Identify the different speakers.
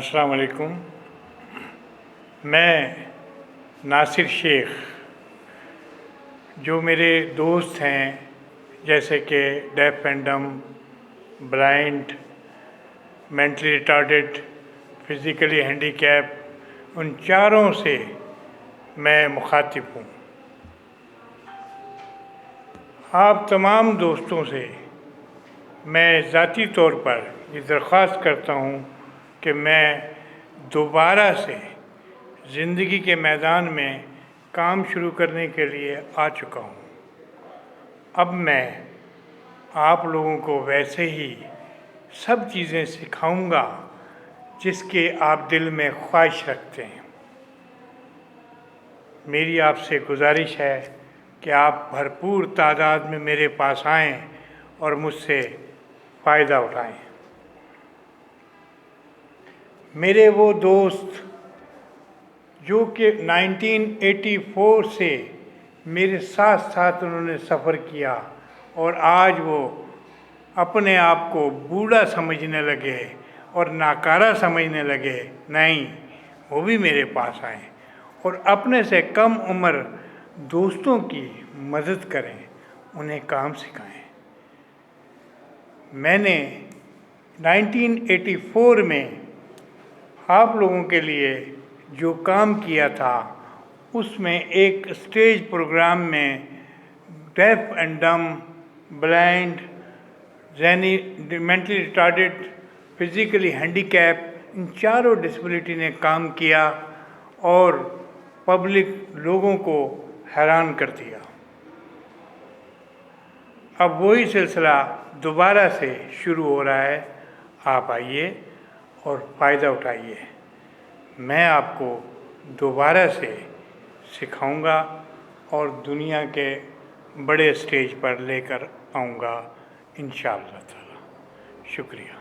Speaker 1: السلام علیکم. میں ناصر شیخ، جو میرے دوست ہیں جیسے کہ deaf and dumb, blind, mentally retarded, physically handicap, ان چاروں سے میں مخاطب ہوں. آپ تمام دوستوں سے میں ذاتی طور پر یہ درخواست کرتا ہوں کہ میں دوبارہ سے زندگی کے میدان میں کام شروع کرنے کے لیے آ چکا ہوں. اب میں آپ لوگوں کو ویسے ہی سب چیزیں سکھاؤں گا جس کے آپ دل میں خواہش رکھتے ہیں. میری آپ سے گزارش ہے کہ آپ بھرپور تعداد میں میرے پاس آئیں اور مجھ سے فائدہ اٹھائیں. میرے وہ دوست جو کہ 1984 سے میرے ساتھ ساتھ انہوں نے سفر کیا اور آج وہ اپنے آپ کو بوڑھا سمجھنے لگے اور ناکارہ سمجھنے لگے، نہیں، وہ بھی میرے پاس آئیں اور اپنے سے کم عمر دوستوں کی مدد کریں، انہیں کام سکھائیں. میں نے 1984 میں آپ لوگوں کے لیے جو کام کیا تھا اس میں ایک اسٹیج پروگرام میں ڈیف اینڈ ڈم، بلائنڈ، ذہنی mentally retarded, physically handicap, ان چاروں ڈسیبلٹی نے کام کیا اور پبلک لوگوں کو حیران کر دیا. اب وہی سلسلہ دوبارہ سے شروع ہو رہا ہے. آپ آئیے اور فائدہ اٹھائیے. میں آپ کو دوبارہ سے سکھاؤں گا اور دنیا کے بڑے اسٹیج پر لے کر آؤں گا انشاءاللہ تعالی. شکریہ.